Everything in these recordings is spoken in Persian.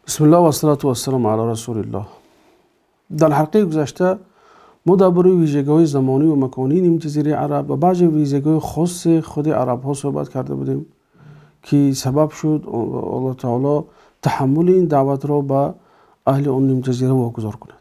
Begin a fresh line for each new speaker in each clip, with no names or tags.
بسم الله و الصلاة و السلام علی رسول الله. در حلقه گذشته ما درباره ویژگی‌های زمانی و مکانی نیم جزیره عرب و بعضی ویژگی‌های خاص خود عرب ها صحبت کرده بودیم که سبب شد الله تعالی تحمل این دعوت را به اهل اون نیم جزیره واگذار کند.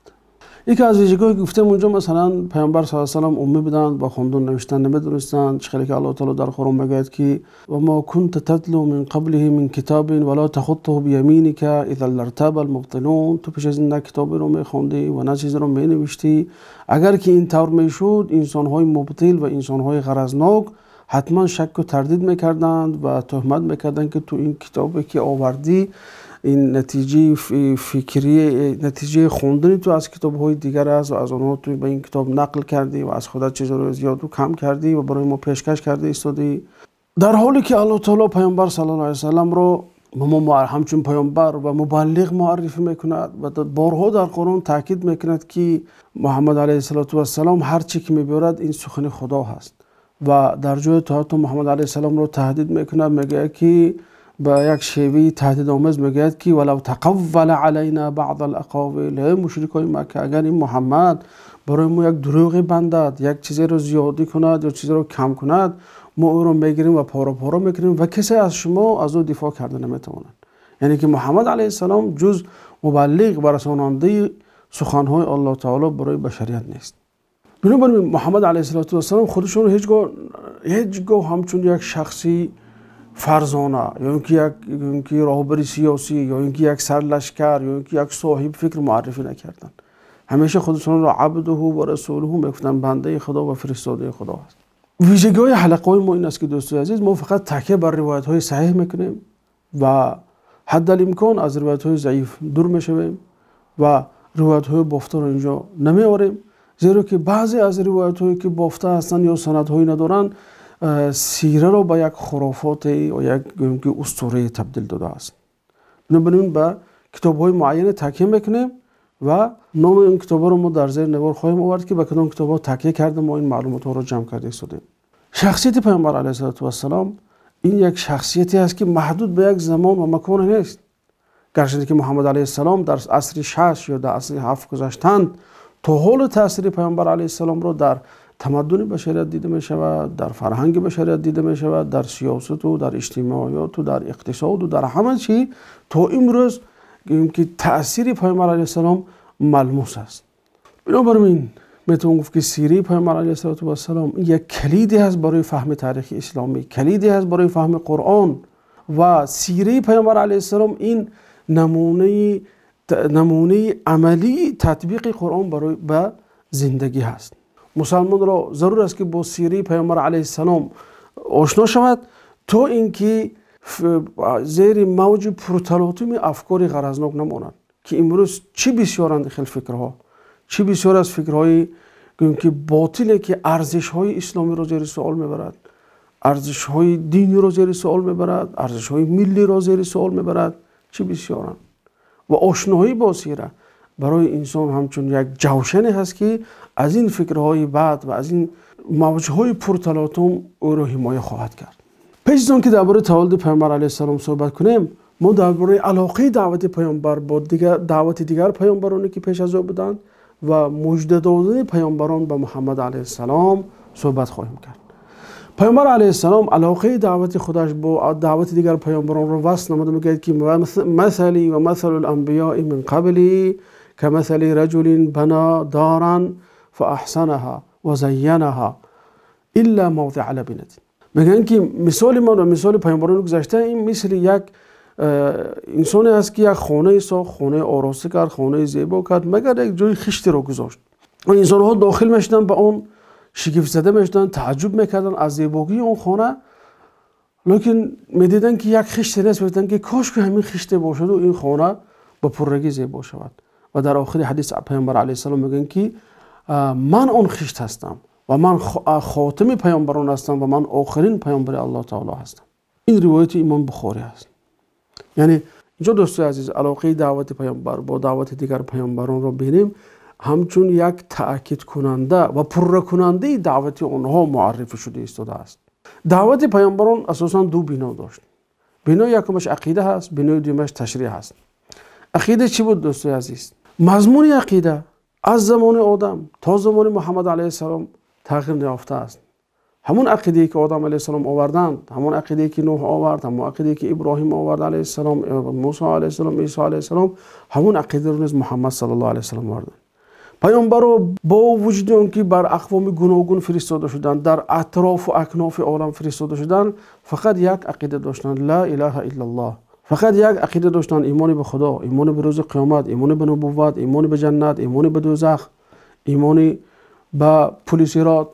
یکی از ویژگی‌های گفتم اونجا مثلا پیامبر صلی الله علیه و آله امی بودند، با خواندن نوشتن نمی‌دونستند، چخیلی که الله تعالی در قرآن میگوید که و ما كنت تتلو من قبله من کتاب ولا تخطه بیمینک اذا لارتاب المبطلون. تو پیش از این نه کتابی رو می‌خوندی و نه چیزی رو می‌نوشتی، اگر که این طور میشد انسان‌های مبطل و انسان‌های غرضناک حتما شک و تردید می‌کردند و تهمت می‌کردند که تو این کتابی که آوردی این نتیجه فکری، نتیجه خوندنی تو از کتاب‌های دیگر است و از آنها تو به این کتاب نقل کردی و از خودت چیزا رو زیاد و کم کردی و برای ما پیشکش کردی استادی. در حالی که الله تعالی پیامبر صلی الله علیه و سلم رو ما همچون پیامبر و مبلغ معرفی میکند و بارها در قرآن تاکید میکند که محمد علیه السلام هر چی که میبرد این سخن خدا هست و در جای تو محمد علیه السلام رو تهدید میکند، میگه که با یک شیوه تهدید آمیز میگوید که ولو تقول علینا بعض الاقاویل، مشرکای مکه اگر این محمد برای ما یک دروغی بندد، یک چیزی رو زیادی کند یا چیزی رو کم کند، ما او رو میگیریم و پارا پارا میکنیم و کسی از شما از او دفاع کرده نمیتواند. یعنی که محمد علیه السلام جز مبلغ و رساننده سخنهای الله تعالی برای بشریت نیست. بنابراین محمد علیه السلام خودشون رو هیچگاه همچون یک شخصی فرزانه یا اینکه راهبری سیاسی یا اینکه یک سرلشکر یا اینکه یک صاحب فکر معرفی نکردن. همیشه خودشون را عبده و رسوله میگفتن، بنده خدا و فرستاده خدا است. ویژگی‌های حلقه های ما این است که دوستان عزیز، ما فقط تکیه بر روایت های صحیح میکنیم و حد الامکان از روایت های ضعیف دور میشویم و روایت های بافته رو اینجا نمیاریم، زیرا که بعضی از روایت هایی که بافته هستند یا سند هایی ندارن سیره رو با یک خرافات و یک اسطوره تبدیل داده است. بنابراین به کتاب های معین تکیه میکنیم و نام این کتاب رو ما در زیر نوار خواهیم آورد که به کدام کتاب ها تکیه کرده ما این معلومات ها رو جمع کرده استادیم. شخصیت پیامبر علیه السلام این یک شخصیتی است که محدود به یک زمان و مکان نیست. گرچه که محمد علیه السلام در عصر 6 یا در عصر 7 گذشتند، تا حال تاثیر پیامبر علیه السلام رو در تمدن بشریت دیده می شود، در فرهنگ بشریت دیده می شود، در سیاست و در اجتماعیات و در اقتصاد و در همه چی تا امروز که تأثیر پیامبر علیه السلام ملموس است. بنابراین میتونم گفت که سیره پیامبر علیه السلام یک کلیدی هست برای فهم تاریخ اسلامی، کلیدی هست برای فهم قرآن و سیره پیامبر علیه السلام این نمونه عملی تطبیق قرآن برای به زندگی هست. مسلمان را ضرور است که با سیره پیامبر علیه السلام آشنا شود تا اینکه زیر موج پرتلاطم افکار غرضناک نماند که امروز چه بسیارند خیلی فکرها، چه بسیار از فکرهای که باطله که ارزش‌های اسلامی را زیر سوال میبرد، ارزش‌های دینی را زیر سوال میبرد، ارزش‌های ملی را زیر سوال میبرد، چه بسیارند. و آشنایی با سیره برای انسان همچون یک جوشنی هست که از این فکرهای بد و از این موجهای پرتلاطم او را حمایه خواهد کرد. پیش از آن که درباره تولد پیامبر علیه السلام صحبت کنیم، ما درباره علاقه دعوت پیامبر با دعوت دیگر پیامبرانی که پیش از او بودند و مژده دادن پیامبران به محمد علیه السلام صحبت خواهیم کرد. پیامبر علیه السلام علاقه دعوت خودش با دعوت دیگر پیامبران رو وصل نموده، میگه که مثلی و مثل الانبیاء من قبلی که مثل رجل بنا دارا فاحسنها و زینها الا موضع لبنه. میگن که مثال ما و مثال پیامبران گذشته این مثل یک انسانی است که یک خانه ساخت، خانه آراسته کرد، خانه زیبا کرد، مگر یک جای خشتی رو گذاشت و انسان ها داخل میشدن، به اون شگفت زده میشدن، تعجب میکردن از زیبایی اون خانه، لیکن میدیدن که یک خشت نیست، میگفتن که کاش که همین خشت باشد و این خانه با پررگی زیبا شود. و در آخر حدیث پیامبر علیه السلام میگن که من اون خشت هستم و من خاتم پیامبران هستم و من آخرین پیامبر الله تعالی هستم. این روایت امام بخاری است. یعنی اینجا دوستان عزیز علاقه دعوت پیامبر با دعوت دیگر پیامبران رو ببینیم همچون یک تأکید کننده و پر کننده دعوت اونها معرفی شده ایستاده است. دعوت پیامبران اساساً دو بنا داشت. بنا یکمش عقیده هست، بنا دومش تشریع هست. عقیده چی بود دوستای عزیز؟ مضمون عقیده از زمان آدم تا زمان محمد علیه السلام تغییر نیافته است. همون عقیده که آدم علیه السلام آوردند، همون عقیده که نوح آورد، همون عقیده که ابراهیم آورد علیه السلام، موسی علیه السلام، عیسی علیه السلام، همون عقیده رو نیز محمد صلی الله علیه السلام آوردند. پیامبرا با وجود آنکه بر اقوام گوناگون فرستاده شدند، در اطراف و اکناف عالم فرستاده شدند، فقط یک عقیده داشتند، لا اله الا الله. فقط یک عقیده داشتند، ایمان به خدا، ایمان به روز قیامت، ایمان به نبوت، ایمان به جنت، ایمان به دوزخ، ایمان به پل صراط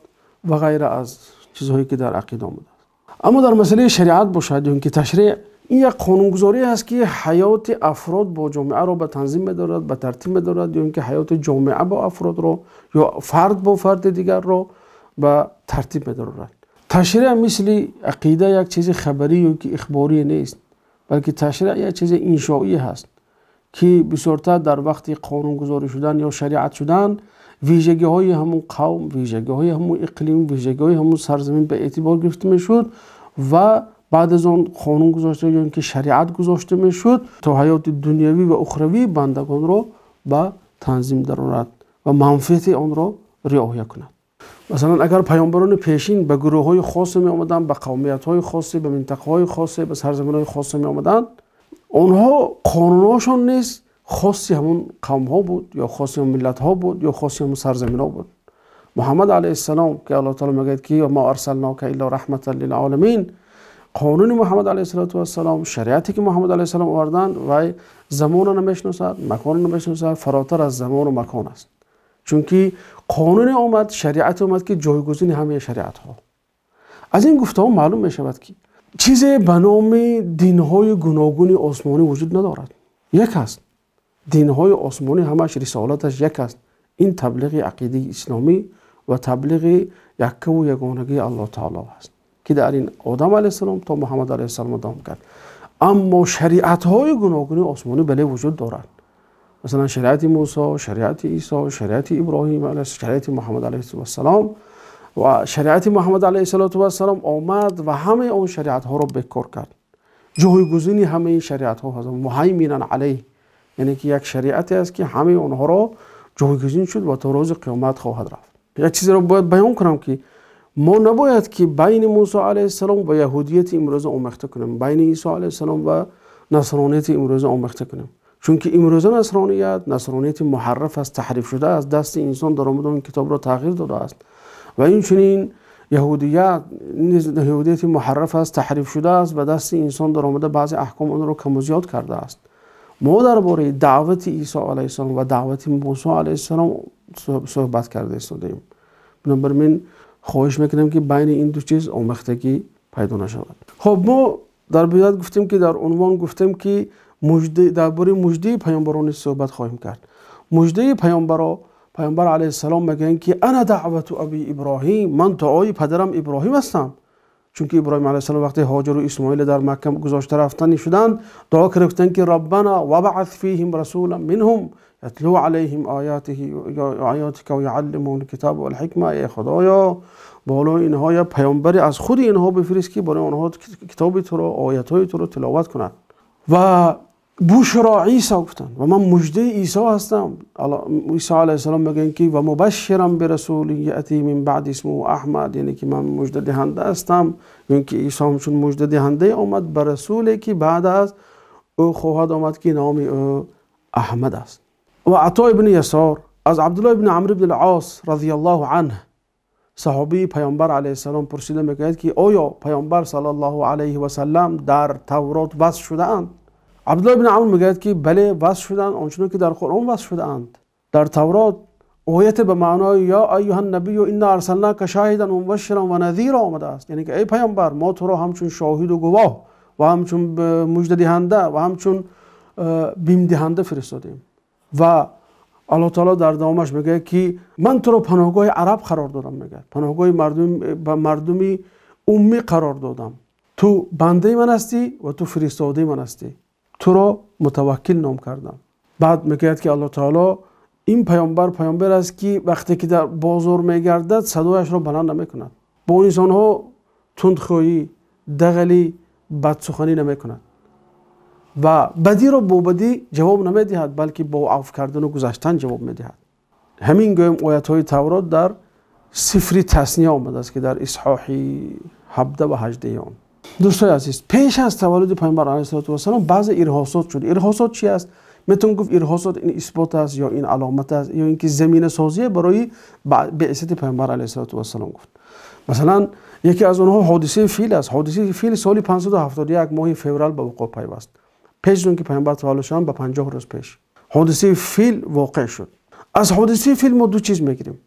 و غیره از چیزهایی که در عقیده آمده است. اما در مسئله شریعت باشد یا اینکه تشریع، این یک قانونگذاری است که حیات افراد با جامعه را به تنظیم می‌دارد، به ترتیب می‌دارد، یا اینکه حیات جامعه با افراد را یا فرد با فرد دیگر را به ترتیب می‌دارد. تشریع مثل عقیده یک چیز خبری یا که اخباری نیست، بلکه تشریع یک چیز انشایی هست که به صورت در وقت قانونگذاری شدن یا شریعت شدن ویژگی های همون قوم، ویژگی های همون اقلیم، ویژگی های همون سرزمین به اعتبار گرفته میشد و بعد از آن قانون گذاشته یا اینکه شریعت گذاشته میشد تا حیات دنیوی و اخروی بندگان را به تنظیم درآورد و منفعت آن را رعایت کند. مثلا اگر پیامبران پیشین به گروه های خاص می آمدند، به قومیت های خاصی، به منطقه های خاصی، به سرزمین های خاصی می آمدند، آنها قانوناشون نیست خاصی همون قوم ها بود یا خاصی همون ملت ها بود یا خاصی همون سرزمین ها بود. محمد علیه السلام که الله تعالی میگه که ما ارسلناک الا رحمت للعالمین، قانون محمد علیه السلام، شریعتی که محمد علیه السلام آوردند و زمان نمیشناسد، مکان نمیشناسد، فراتر از زمان و مکان است. چون که قانون آمد، شریعت آمد که جایگزین همه شریعت ها. از این گفته ها معلوم می شود که چیزی به نام دین های گوناگون آسمانی وجود ندارد. یک است، دین های آسمانی همش رسالتش یک است، این تبلیغ عقیده اسلامی و تبلیغ یکه و یگانگی الله تعالی است که در این آدم علیه السلام تا محمد علیه السلام ادامه کرد. اما شریعت های گوناگون آسمانی بله وجود دارد، مثلا شریعت موسی، شریعت عیسی، شریعت ابراهیم علیه، شریعت محمد علیه السلام و شریعت محمد علیه السلام آمد و همه اون شریعت ها را بکار کرد. جایگزین همه این شریعت ها هست، مهیمنا علیه، یعنی که یک شریعتی است که همه اونها را جایگزین شد و تا روز قیامت خواهد رفت. یک چیزی را باید بیان کنم که ما نباید که بین موسی علیه السلام و یهودیت امروز آمیخته کنیم، بین عیسی علیه السلام و نصرانیت امروز آمیخته کنیم، چون که امروز نصرانیت محرف است، تحریف شده از دست انسان در آمد این کتاب را تغییر داده است و این چنین یهودیت محرف است، تحریف شده است و دست انسان در آمده بعضی احکام آن را کم و زیاد کرده است. ما درباره دعوت عیسی علیه السلام و دعوت موسی علیه السلام صحبت کرده استادیم. بنابراین خواهش میکنم که بین این دو چیز آمیختگی پیدا نشود. خب ما در بدایت گفتیم که در عنوان گفتیم که درباره مژده پیامبران صحبت خواهیم کرد. مژده پیامبر علیه السلام میگن که انا دعوت ابی ابراهیم، من دعای پدرم ابراهیم هستم. چون که ابراهیم علیه السلام وقتی هاجر و اسماعیل در مکه گذاشته رفتن شدند، دعا کردن که ربنا وبعث فیهم رسولا منهم یتلو علیهم آیاتک و یعلمهم الکتاب والحکمه. ای خدایا بالا اینها یا پیامبری از خود اینها بفرست که برای آنها کتاب تو را، آیاتهای تو را تلاوت کند. و بشرا عیسی گفتند و من مژده عیسی هستم. عیسی علیه السلام میگن که و مبشرا برسول یاتی من بعد اسمه احمد، یعنی که من مژده دهنده هستم، یعنی که عیسی همچون مژده دهنده آمد بر رسولی که بعد از او خواهد آمد که نام او احمد است. و عطا ابن یسار از عبدالله ابن عمرو بن العاص رضی الله عنه صحابی پیامبر علیه السلام پرسیده میگوید که آیا پیامبر صلی الله علیه و سلم در تورات وصف شده اند؟ عبدالله ابن عمرو میگوید که بله وصف شدند، آنچنان که در قرآن وصف شده اند. در تورات آیت به معنای یا ایها النبی انا ارسلناک شاهدا و مبشرا و نذیرا آمده است، یعنی که ای پیامبر ما تو را همچون شاهد و گواه و همچون مژده دهنده و همچون بیم دهنده فرستادیم. و الله تعالی در دامش میگه که من تو را پناهگاه عرب قرار دادم، میگه پناهگاه مردمی امی قرار دادم، تو بنده من هستی و تو فرستاده من هستی، تو را متوکل نام کردم. بعد میگه که الله تعالی این پیامبر است که وقتی که در بازار میگردد صدایش را بلند نمیکند، با انسان ها تندخویی، دغلی، بدسخنی نمیکند و بدی را با بدی جواب نمیدهد، بلکه با عفو کردن و گذشتن جواب میدهد. همین گویم آیات های تورات در سفر تثنیه آمده است که در اصحاح 17 و 18 آن. دوستان عزیز، پیش از تولد پیامبر علیه السلام بعض ارهاصات شد. ارهاصات چی است؟ میتون گفت ارهاصات این اثبات است یا این علامت است یا اینکه زمینه سازی برای بعثت پیامبر علیه السلام گفت. مثلا یکی از اونها حادثه فیل است. حادثه فیل سال 571 ماه فوریه به وقوع پیوست. پیش از اون که پیامبر تولد شدن به 50 روز پیش حادثه فیل واقع شد. از حادثه فیل ما دو چیز میگیریم.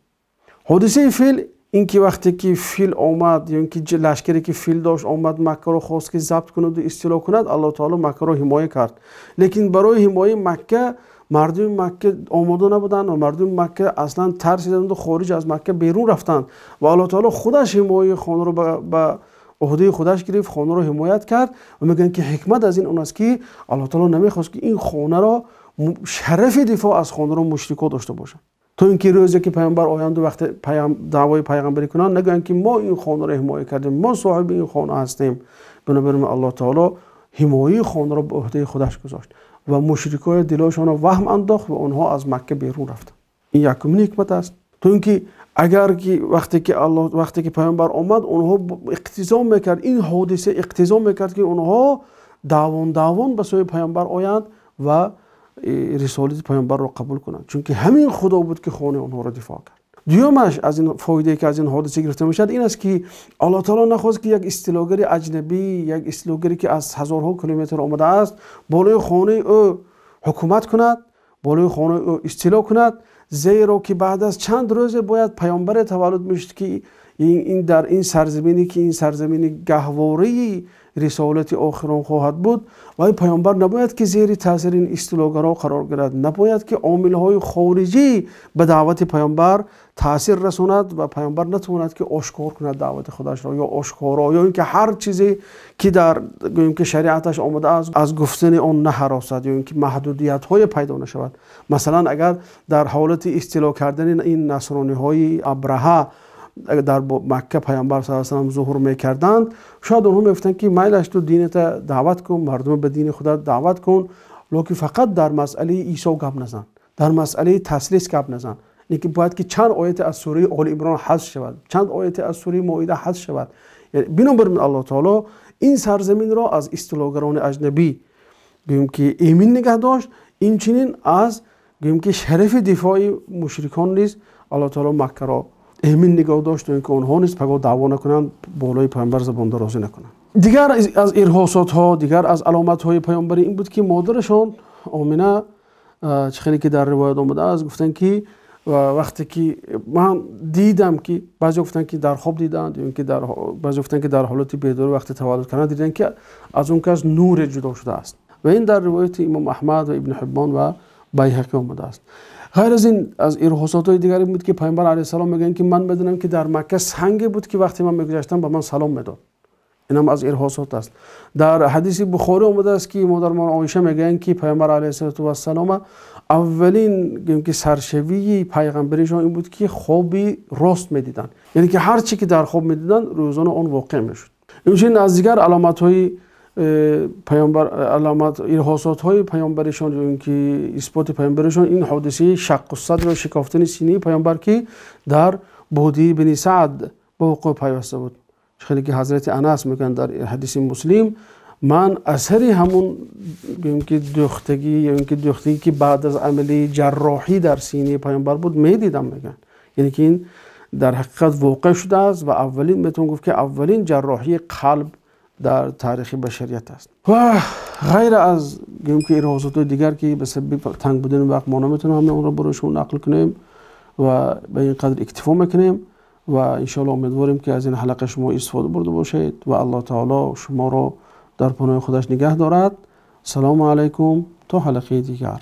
حادثه فیل این که وقتی که فیل آمد یا اینکه لشکری که فیل داشت آمد مکه رو خواست که ضبط کند و استیلا کند، الله تعالی مکه رو حمایت کرد. لیکن برای حمایت مکه مردم مکه آماده نبودند و مردم مکه اصلا ترسیدند و خارج از مکه بیرون رفتند و الله تعالی خودش حمایت خانه رو به عهده خودش گرفت، خانه رو حمایت کرد و میگن که حکمت از این اون است که الله تعالی نمیخواست که این خانه را شرف دفاع از خانه رو مشرکا داشته باشند. تو اینکه روزی که پیامبر آیند و وقت دعوای پیغمبری کنن نگن که ما این خانه رو حمایت کردیم، ما صاحب این خانه هستیم. بنابراین الله تعالی حمایت خانه رو به عهده خودش گذاشت و مشرکای دلشان رو وهم انداخت و اونها از مکه بیرون رفتند. این یکمین حکمت است. تو اینکه اگر که وقتی که پیامبر آمد اونها اقتضا میکرد، این حادثه اقتضا میکرد که اونها داوان به سوی پیامبر آیند و رسالت پیامبر رو قبول کنند، چون که همین خدا بود که خانه اونها رو دفاع کرد. دیومش از این فایده که از این حادثه گرفته میشد این است که الله تعالی نخواست که یک اصطلاحگر اجنبی، یک اصطلاحگری که از هزارها کیلومتر آمده است بالای خانه او حکومت کند، بالای خانه او استیلا کند، زیرا که بعد از چند روز باید پیامبر تولد میشد که این در این سرزمینی که این سرزمین گهواره رسالت آخران خواهد بود و این پیامبر نباید که زیر تاثیر این اصطلاحگرا قرار گیرد، نباید که عاملهای خارجی به دعوت پیامبر تاثیر رساند و پیامبر نتواند که آشکار کند دعوت خودش را یا آشکارا یا اینکه هر چیزی که در گوییم که شریعتش آمده است از گفتن آن نهراسد یا اینکه محدودیت های پیدا نشود. مثلا اگر در حالت اصطلاح کردن این نصرانی های ابرهه در مکه پیامبر صلی الله علیه و سلم ظهور میکردند، شاید اونها میگفتند که میلش تو دینت دعوت کن، مردم به دین خدا دعوت کن، لکن فقط در مسئله عیسی گپ نزن، در مسئله تثلیث گپ نزن. اینکه باید که چند آیت از سوره آل عمران حذف شود، چند آیت از سوره مائده حذف شود. یعنی بنابراین الله تعالی این سرزمین را از اصطلاحگران اجنبی گویم که ایمن نگه داشت، این چنین از گویم که شرف دفاع مشرکان نیز الله تعالی مکه را ایمن نگاه داشت و اینکه اونها نیز پگاه دعوا نکنند، بالای پیامبر زبان درازی نکنند. دیگر از ارهاصات ها، دیگر از علامت های پیامبری این بود که مادرشان آمینه چخیلی که در روایت آمده است گفتن که وقتی که من دیدم که بعضی گفتن که در خواب دیدند یا اینکه بعضی گفتن که در حالت بیدار وقتی تولد کردن دیدن که از اون کس نور جدا شده است و این در روایت امام احمد و ابن حبان و بیهقی آمده است. غیر از این از ارهاصات های دیگری بود که پیامبر علیه السلام میگن که من بدونم که در مکه سنگ بود که وقتی من میگذشتم به من سلام میداد. این هم از ارهاصات است. در حدیث بخاری آمده است که مادرمان عایشه میگن که پیامبر علیه السلام اولین که سرشوی پیغمبریشان این بود که خوابی راست میدیدن، یعنی که هر چی که در خواب میدیدن روزانه اون واقع میشد. این از دیگر علامت های پیامبر، علامت ارهاصات های پیامبرشان یا اینکه اثبات پیامبرشان این حادثه شق الصدر و شکافتن سینه پیامبر که در بودی بن سعد به وقوع پیوسته بود. خیلی که حضرت انس میگن در حدیث مسلم من اثری همون که دختگی یا اینکه دختگی که بعد از عملی جراحی در سینه پیامبر بود میدیدم میگن، یعنی که این در حقیقت واقع شده است و اولین میتون گفت که اولین جراحی قلب در تاریخ بشریت است. و غیر از که ارهاصات دیگر که به سبب تنگ بودن وقت ما نمیتونیم همه اون رو برایشون نقل کنیم و به این قدر اکتفا میکنیم و انشاءالله امیدواریم که از این حلقه شما استفاده برده باشید و الله تعالی شما را در پناه خودش نگه دارد. سلام علیکم تا حلقه دیگر.